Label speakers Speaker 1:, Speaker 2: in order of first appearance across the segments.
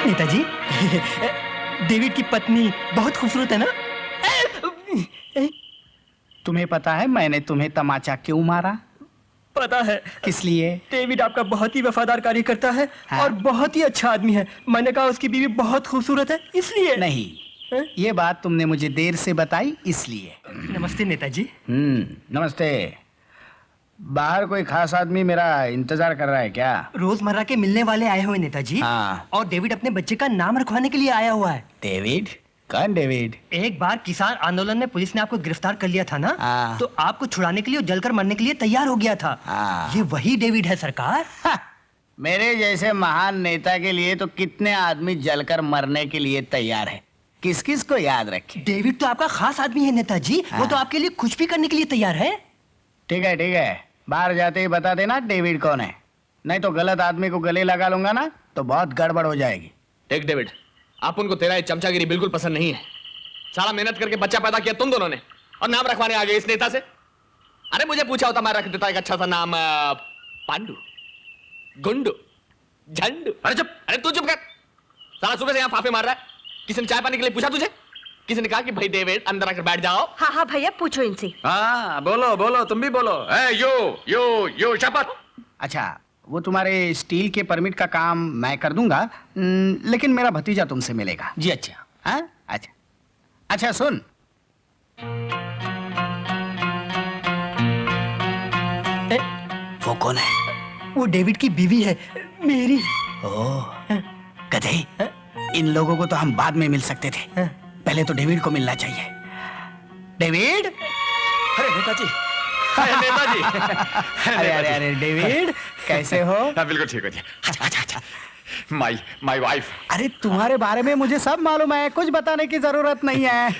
Speaker 1: Netaji, David की पत्नी बहुत खूबसूरत है ना?
Speaker 2: तुम्हें पता है मैंने तुम्हें तमाचा क्यों मारा?
Speaker 1: पता है।
Speaker 2: किस लिए?
Speaker 1: डेविड आपका बहुत ही वफादार कार्यकर्ता है।
Speaker 2: हाँ?
Speaker 1: और बहुत ही अच्छा आदमी है। मैंने कहा उसकी बीवी बहुत खूबसूरत है इसलिए।
Speaker 2: नहीं, ये बात तुमने मुझे देर से बताई इसलिए।
Speaker 1: नमस्ते नेताजी।
Speaker 2: नमस्ते। बाहर कोई खास आदमी मेरा इंतजार कर रहा है क्या?
Speaker 1: रोजमर्रा के मिलने वाले आए हुए नेताजी।
Speaker 2: हाँ।
Speaker 1: और डेविड अपने बच्चे का नाम रखवाने के लिए आया हुआ है।
Speaker 2: डेविड? कौन डेविड?
Speaker 1: एक बार किसान आंदोलन में पुलिस ने आपको गिरफ्तार कर लिया था ना?
Speaker 2: हाँ।
Speaker 1: तो आपको छुड़ाने के लिए और जलकर मरने के लिए तैयार हो गया था।
Speaker 2: हाँ।
Speaker 1: ये वही डेविड है सरकार।
Speaker 2: मेरे जैसे महान नेता के लिए तो कितने आदमी जलकर मरने के लिए तैयार है। किस किस को याद रखे।
Speaker 1: डेविड तो आपका खास आदमी है नेताजी। वो तो आपके लिए कुछ भी करने के लिए तैयार है।
Speaker 2: ठीक है ठीक है, बाहर जाते ही बता देना डेविड कौन है, नहीं तो गलत आदमी को गले लगा लूंगा ना तो बहुत गड़बड़ हो जाएगी।
Speaker 3: देख डेविड, आप उनको तेरा ये चमचागिरी बिल्कुल पसंद नहीं है। सारा मेहनत करके बच्चा पैदा किया तुम दोनों ने और नाम रखवाने आ गए इस नेता से। अरे मुझे पूछा होता मैं रख देता एक अच्छा सा नाम, पांडु, गुंडू, झंडू। अरे चुप, अरे तू चुप कर। सारा सुबह से यहाँ फाफे मार रहा है। किसी ने चाय पानी के लिए पूछा तुझे? किसी ने कहा कि भाई डेविड अंदर आकर बैठ जाओ?
Speaker 4: हाँ हाँ भैया पूछो इनसे।
Speaker 5: हाँ बोलो बोलो, तुम भी बोलो। यो शपथ।
Speaker 2: अच्छा, वो तुम्हारे स्टील के परमिट का काम मैं कर दूंगा, लेकिन मेरा भतीजा तुमसे मिलेगा।
Speaker 1: जी अच्छा।
Speaker 2: हाँ अच्छा अच्छा, सुन, वो कौन है?
Speaker 1: वो डेविड की बीवी है मेरी।
Speaker 2: ओह गधे, इन लोगों को तो हम बाद में मिल सकते थे, पहले तो डेविड को मिलना चाहिए। डेविड?
Speaker 5: अरे नेताजी, अरे नेताजी।
Speaker 2: अरे अरे अरे डेविड, कैसे हो?
Speaker 5: हाँ, बिल्कुल ठीक हो जी। अच्छा, माय वाइफ।
Speaker 2: अरे तुम्हारे बारे में मुझे सब मालूम है, कुछ बताने की जरूरत नहीं है।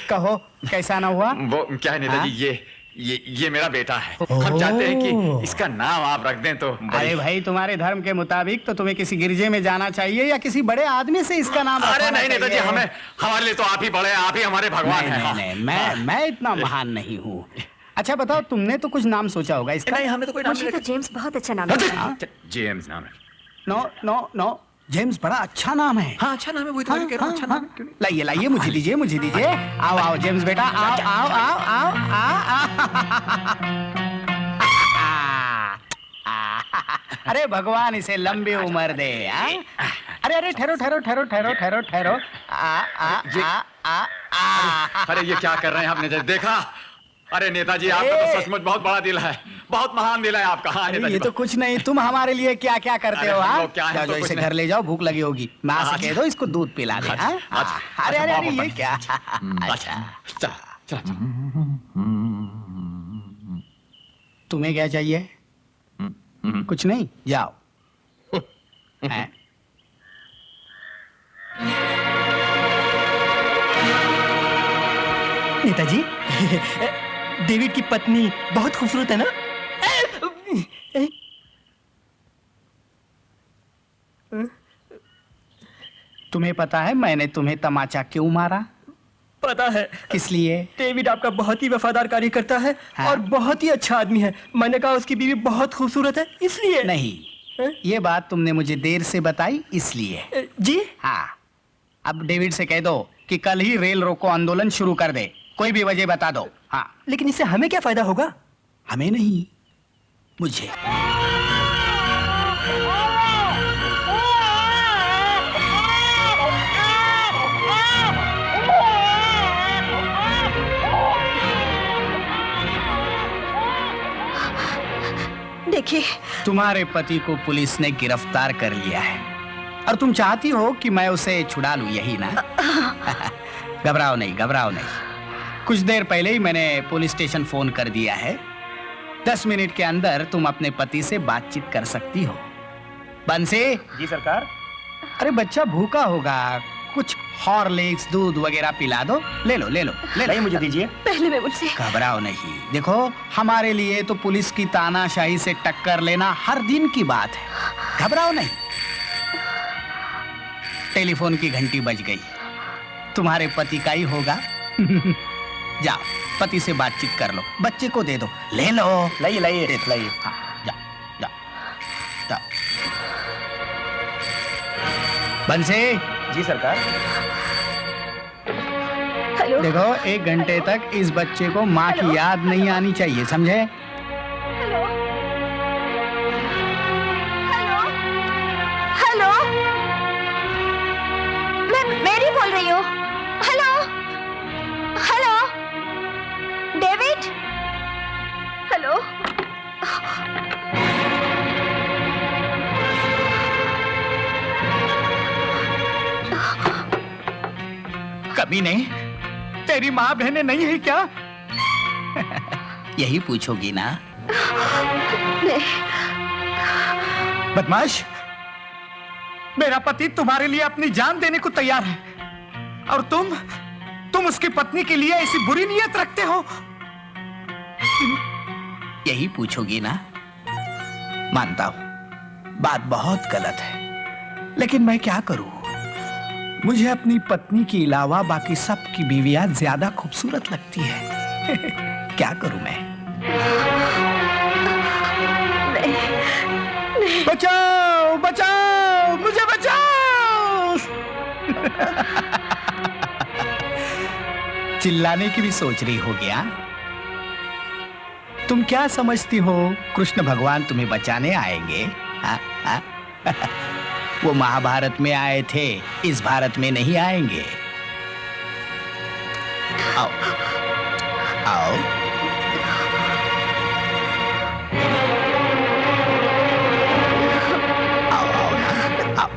Speaker 2: कहो कैसा ना हुआ?
Speaker 5: वो क्या है नेताजी, ये मेरा बेटा है। हम चाहते हैं कि इसका नाम आप रख दें तो।
Speaker 2: अरे भाई, तुम्हारे धर्म के मुताबिक तो तुम्हें किसी गिरजे में जाना चाहिए या किसी बड़े आदमी से इसका नाम
Speaker 5: अरे
Speaker 2: रखवाना
Speaker 5: नहीं नेताजी,
Speaker 2: चाहिए।
Speaker 5: हमारे लिए तो आप ही बड़े हैं, आप ही हमारे भगवान हैं।
Speaker 2: नहीं, मैं इतना महान नहीं हूँ। अच्छा बताओ, तुमने तो कुछ नाम सोचा होगा इसका?
Speaker 5: नहीं, हमें तो कोई नाम
Speaker 4: मुझे तो
Speaker 5: नहीं।
Speaker 4: जेम्स बहुत अच्छा नाम है।
Speaker 5: जेम्स नाम है।
Speaker 2: नो, जेम्स बड़ा अच्छा नाम है।
Speaker 5: हाँ अच्छा नाम है, वही तो मैं कह रहा हूँ, अच्छा नाम है, क्यों नहीं?
Speaker 2: लाइए लाइए, मुझे दीजिए। आओ जेम्स बेटा, आओ। अरे भगवान इसे लंबी उम्र दे। अरे ठहरो।
Speaker 5: अरे ये क्या कर रहे हैं आपने देखा? अरे नेताजी, आपका तो सचमुच बहुत बड़ा दिल है, बहुत महान दिल है आपका। हाँ नेताजी,
Speaker 2: ये तो कुछ नहीं, तुम हमारे लिए क्या क्या करते
Speaker 5: अरे
Speaker 2: हो?
Speaker 5: हम लोग क्या है,
Speaker 2: जाओ
Speaker 5: तो
Speaker 2: इसे
Speaker 5: कुछ
Speaker 2: घर ले जाओ, भूख लगी होगी। माँ से कह दो इसको दूध पिला दे। अरे ये क्या?
Speaker 5: अच्छा, चल।
Speaker 2: तुम्हें क्या चाहिए? कुछ नहीं, जाओ।
Speaker 1: नेताजी, डेविड की पत्नी बहुत खूबसूरत है ना?
Speaker 2: तुम्हें पता है मैंने तुम्हें तमाचा क्यों मारा?
Speaker 1: पता है।
Speaker 2: किस लिए?
Speaker 1: डेविड आपका बहुत ही वफादार कार्यकर्ता है।
Speaker 2: हाँ?
Speaker 1: और बहुत ही अच्छा आदमी है। मैंने कहा उसकी बीवी बहुत खूबसूरत है इसलिए।
Speaker 2: नहीं, ये बात तुमने मुझे देर से बताई इसलिए।
Speaker 1: जी
Speaker 2: हाँ, अब डेविड से कह दो कि कल ही रेल रोको आंदोलन शुरू कर दे, कोई भी वजह बता दो। हाँ।
Speaker 1: लेकिन इससे हमें क्या फायदा होगा?
Speaker 2: हमें नहीं, मुझे।
Speaker 4: देखिए,
Speaker 2: तुम्हारे पति को पुलिस ने गिरफ्तार कर लिया है और तुम चाहती हो कि मैं उसे छुड़ा लूं, यही ना? घबराओ नहीं। कुछ देर पहले ही मैंने पुलिस स्टेशन फोन कर दिया है। 10 मिनट के अंदर तुम अपने पति से बातचीत कर सकती हो। बंसी।
Speaker 6: जी सरकार।
Speaker 2: अरे बच्चा भूखा होगा, कुछ हॉर्लिक्स दूध वगैरह पिला दो। ले लो।
Speaker 6: नहीं, मुझे दीजिए।
Speaker 4: पहले मैं उनसे।
Speaker 2: घबराओ नहीं। देखो, हमारे लिए तो पुलिस की तानाशाही से टक्कर लेना हर दिन की बात है। घबराओ नहीं। टेलीफोन की घंटी बज गई, तुम्हारे पति का ही होगा। जाओ, पति से बातचीत कर लो, बच्चे को दे दो। ले लो।
Speaker 6: लाइए।
Speaker 2: हाँ, जाओ। बंसी,
Speaker 6: जी सरकार।
Speaker 4: हेलो
Speaker 2: देखो 1 घंटे तक इस बच्चे को माँ की याद नहीं आनी चाहिए, समझे?
Speaker 4: हेलो हेलो हेलो, मैं मेरी बोल रही हूँ। Hello hello David, hello.
Speaker 2: कभी नहीं, तेरी माँ बहनें नहीं है क्या? यही पूछोगी ना?
Speaker 4: नहीं,
Speaker 1: बदमाश, मेरा पति तुम्हारे लिए अपनी जान देने को तैयार है और तुम उसकी पत्नी के लिए ऐसी बुरी नीयत रखते हो।
Speaker 2: यही पूछोगी ना? मानता हूं बात बहुत गलत है, लेकिन मैं क्या करूं? मुझे अपनी पत्नी के अलावा बाकी सब की बीवियां ज्यादा खूबसूरत लगती है। क्या करूं मैं?
Speaker 4: नहीं,
Speaker 1: बचाओ बचाओ, मुझे बचाओ।
Speaker 2: चिल्लाने की भी सोच रही हो गया? तुम क्या समझती हो कृष्ण भगवान तुम्हें बचाने आएंगे? हा? हा? वो महाभारत में आए थे, इस भारत में नहीं आएंगे। आओ आओ। आओ आओ ना, आओ।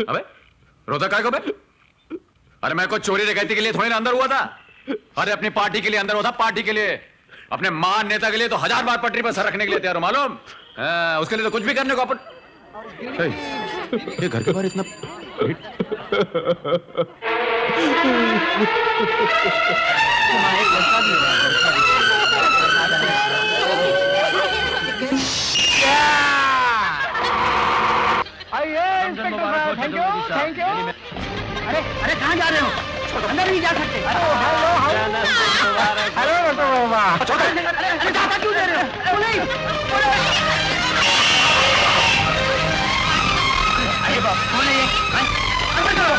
Speaker 5: अबे रोता काय को बे? अरे मैं कोई चोरी डकैती के लिए थोड़ी ना अंदर हुआ था। अरे अपनी पार्टी के लिए अंदर हुआ था, पार्टी के लिए। अपने मान नेता के लिए तो 1000 बार पटरी पर सर रखने के लिए तैयार हो, मालूम? उसके लिए तो कुछ भी करने को अपन। ये घर के बाहर इतना
Speaker 1: थैंक यू। अरे अरे कहाँ जा रहे हो? अंदर नहीं जा सकते। हेलो बाबा। अरे दादा क्यों दे रहे हो? नहीं। अरे बाप, कौन है ये? अंदर करो।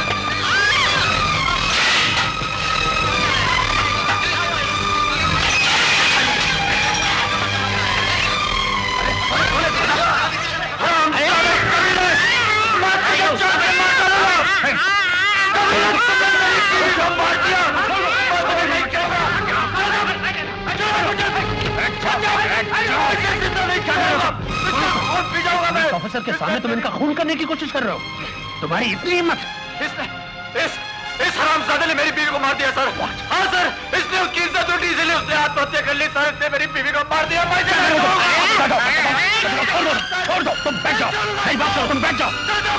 Speaker 1: ऑफिसर के सामने तुम इनका खून करने की कोशिश कर रहे हो? तुम्हारी इतनी हिम्मत?
Speaker 5: इस हरामजादे ने मेरी बीवी को मार दिया सर। हाँ सर, इसने उसकी इज्जत लूटी, इसलिए उसने आत्महत्या कर ली सर। इसने मेरी बीवी को मार दिया।
Speaker 6: छोड़ दो, तुम बैठ जाओ। नहीं बात करो, तुम बैठ जाओ।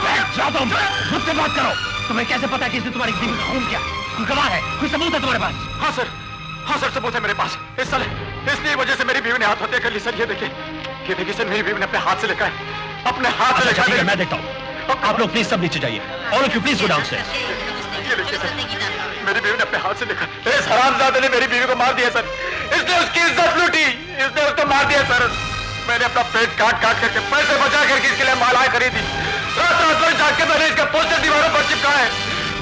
Speaker 6: बैठ जाओ तुम, मुझसे बात करो। तुम्हें कैसे पता कि इसने तुम्हारी बीवी का खून किया? कोई गवाह है, कोई सबूत है तुम्हारे पास?
Speaker 5: हाँ सर सबूत है मेरे पास। इस साल इसलिए वजह से मेरी बीवी ने आत्महत्या कर ली सर। ये देखिए सर, मेरी बीवी ने अपने हाथ से लिखा है, अपने हाथ से लिखा है।
Speaker 6: मैं देखता हूँ। आप लोग प्लीज सब नीचे जाइए। All of you please go downstairs.
Speaker 5: ये देखिए सर, मेरी बीवी ने अपने हाथ से लिखा। इस हरामजादे ने मेरी बीवी को मार दिया सर। इसने उसकी इज्जत लूटी, इसने उसको मार दिया सर। मैंने अपना पेट काट करके पैसे बचा करके इसके लिए मालाएं खरीदी। रात भर जाग के मैंने इसका पोस्टर दीवारों पर चिपकाया है।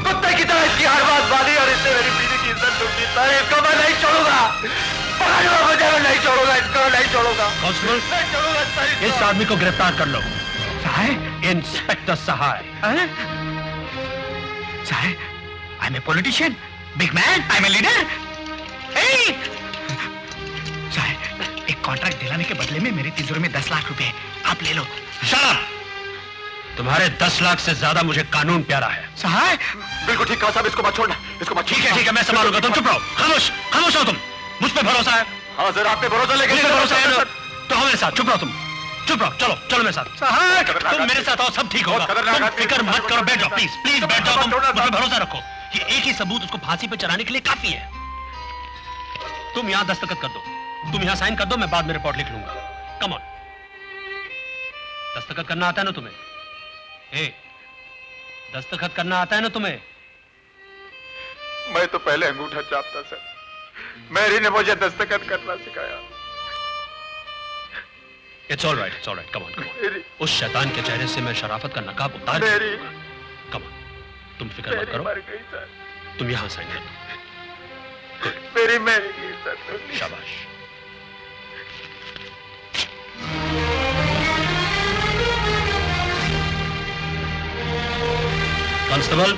Speaker 5: कुत्ते की तरह इसकी हर बात बांधी और इसने मेरी बीवी की इज्जत लूटी सर। इसको मैं नहीं छोड़ूंगा, नहीं छोड़ूंगा, इसको नहीं छोड़ूगा।
Speaker 6: कांस्टेबल,
Speaker 5: नहीं छोड़ूंगा सर।
Speaker 6: इस आदमी को गिरफ्तार कर लो। इंस्पेक्टर सहाय।
Speaker 2: साहब, I am a politician, big man, I am a leader. साहब, एक कॉन्ट्रैक्ट दिलाने के बदले में मेरी तिजोरी में 10 लाख रुपए, आप ले लो।
Speaker 6: Shut up! तुम्हारे 10 लाख से ज्यादा मुझे कानून प्यारा है।
Speaker 2: साहब,
Speaker 5: बिल्कुल ठीक कहा साहब, इसको मत छोड़ना, इसको मत।
Speaker 6: ठीक है, मैं संभालूंगा। तुम चुप रहो, खामोश खामोश हो तुम। मुझ पे भरोसा है?
Speaker 5: हाँ सर, आप पे भरोसा
Speaker 6: मुझ पे भरोसा है तो हमारे साथ चुप रहो तुम। चुप रहो, चलो चलो मेरे साथ। तुम मेरे साथ आओ, सब ठीक होगा। तुम फिक्र मत करो, बैठ जाओ प्लीज, प्लीज बैठ जाओ। तुम मुझ पे भरोसा रखो, ये एक ही सबूत उसको फांसी पे चढ़ाने के लिए काफी है। तुम यहाँ दस्तखत कर दो, तुम यहाँ साइन कर दो, मैं बाद में रिपोर्ट लिख लूंगा। कम ऑन, दस्तखत करना आता है ना तुम्हें? दस्तखत करना आता है ना तुम्हें?
Speaker 5: मैं तो पहले अंगूठा चापता सर, मैरी ने मुझे दस्तखत करना सिखाया।
Speaker 6: It's all right, come on. उस शैतान के चेहरे से मैं शराफत का नकाब उतार दूंगा। कम ऑन, तुम फिक्र मत करो, तुम यहां साइन कर दो।
Speaker 5: मेरी सर,
Speaker 6: शाबाश। कांस्टेबल,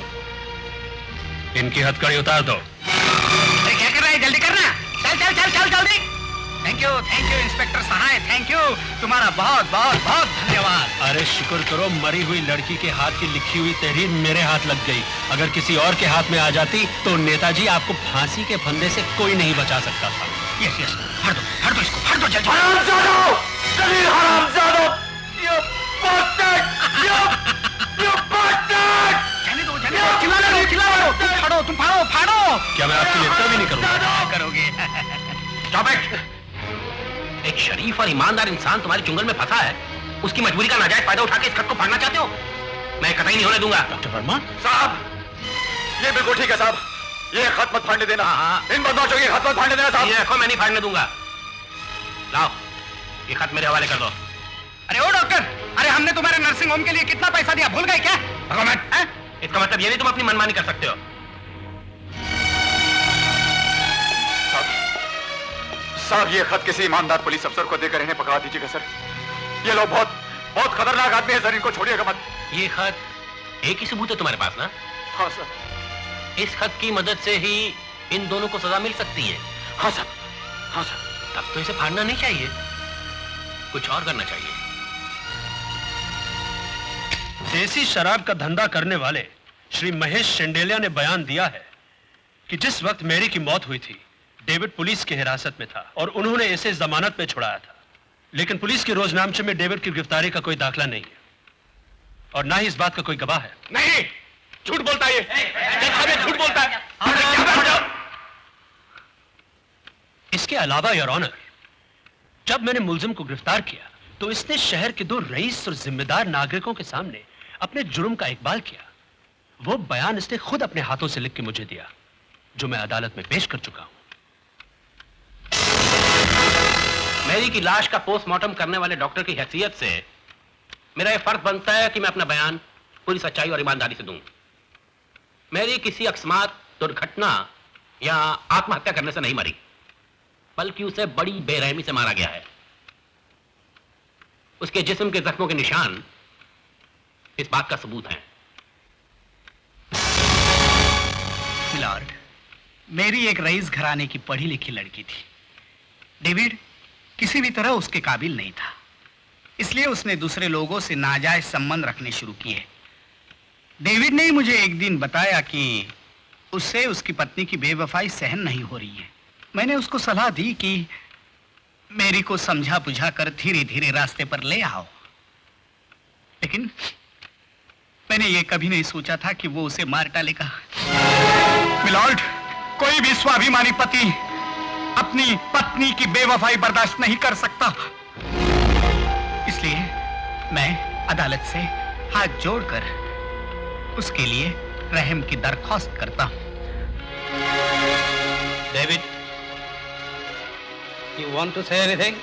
Speaker 6: इनकी हथकड़ी उतार दो।
Speaker 2: अरे क्या कर रहा है, जल्दी करना। चल चल चल चल जल्दी। Thank you inspector Sahay, thank you, तुम्हारा बहुत बहुत बहुत धन्यवाद।
Speaker 6: अरे शुक्र करो, मरी हुई लड़की के हाथ की लिखी हुई तहरीर मेरे हाथ लग गई। अगर किसी और के हाथ में आ जाती तो नेताजी आपको फांसी के फंदे से कोई नहीं बचा सकता था।
Speaker 2: यस यस, हट दो इसको, हट दो जल्दी। चिल्ला दो, तुम फाड़ो।
Speaker 6: क्या मैं आपकी निंदा भी नहीं करूंगा?
Speaker 2: करोगे।
Speaker 7: एक शरीफ और ईमानदार इंसान तुम्हारे चुंगल में फंसा है, उसकी मजबूरी का नाजायज फायदा उठा के इस खत को फाड़ना चाहते हो? मैं कतई नहीं होने दूंगा।
Speaker 6: डॉक्टर वर्मा
Speaker 5: साहब, ये बिल्कुल ठीक है साहब, ये खत मत फाड़ने देना। इन बदमाशों की खत मत फाड़ने देना साहब।
Speaker 7: ये रखो, मैं नहीं फाड़ने दूंगा। लाओ, ये खत मेरे हवाले कर दो।
Speaker 2: अरे ओ डॉक्टर, अरे हमने तुम्हारे नर्सिंग होम के लिए कितना पैसा दिया, भूल गए क्या?
Speaker 7: इसका मतलब ये नहीं तुम अपनी मनमानी कर सकते हो।
Speaker 5: साहब, ये खत किसी ईमानदार पुलिस अफसर को देकर इन्हें पकड़ा दीजिएगा सर। ये लोग बहुत बहुत खतरनाक आदमी है सर, इनको छोड़िएगा मत।
Speaker 7: ये खत एक ही सबूत है तुम्हारे पास ना?
Speaker 5: हाँ सर।
Speaker 7: इस खत की मदद से ही इन दोनों को सजा मिल सकती है।
Speaker 5: हाँ सर, हाँ सर।
Speaker 7: तब तो इसे फाड़ना नहीं चाहिए, कुछ और करना चाहिए।
Speaker 6: देसी शराब का धंधा करने वाले श्री महेश शेंडेलिया ने बयान दिया है कि जिस वक्त मैरी की मौत हुई थी, डेविड पुलिस की हिरासत में था और उन्होंने इसे जमानत पे छुड़ाया था। लेकिन पुलिस के रोजनामचे में डेविड की गिरफ्तारी का कोई दाखला नहीं है और ना ही इस बात का कोई गवाह है।
Speaker 3: नहीं, झूठ बोलता है ये, झूठ बोलता है।
Speaker 6: इसके अलावा योर ऑनर, जब मैंने मुलजिम को गिरफ्तार किया तो इसने शहर के 2 रईस और जिम्मेदार नागरिकों के सामने अपने जुर्म का इकबाल किया। वो बयान इसने खुद अपने हाथों से लिख के मुझे दिया, जो मैं अदालत में पेश कर चुका हूं।
Speaker 7: मैरी की लाश का पोस्टमार्टम करने वाले डॉक्टर की हैसियत से मेरा यह फर्ज बनता है कि मैं अपना बयान पूरी सच्चाई और ईमानदारी से दूं। मैरी किसी अकस्मात, दुर्घटना या आत्महत्या करने से नहीं मरी, बल्कि उसे बड़ी बेरहमी से मारा गया है। उसके जिस्म के जख्मों के निशान इस बात का सबूत हैं।
Speaker 2: मिलॉर्ड, मेरी एक रईस घराने की पढ़ी लिखी लड़की थी। डेविड किसी भी तरह उसके काबिल नहीं था, इसलिए उसने दूसरे लोगों से नाजायज संबंध रखने शुरू किए। डेविड ने मुझे एक दिन बताया कि उससे उसकी पत्नी की बेवफाई सहन नहीं हो रही है। मैंने उसको सलाह दी कि मेरी को समझा बुझा कर धीरे धीरे रास्ते पर ले आओ, लेकिन मैंने ये कभी नहीं सोचा था कि वो उसे मार डालेगा।
Speaker 1: मिलॉर्ड, कोई भी स्वाभिमानी पति अपनी पत्नी की बेवफाई बर्दाश्त नहीं कर सकता।
Speaker 2: इसलिए मैं अदालत से हाथ जोड़कर उसके लिए रहम की दरख्वास्त करता हूं।
Speaker 7: David, you want to say anything?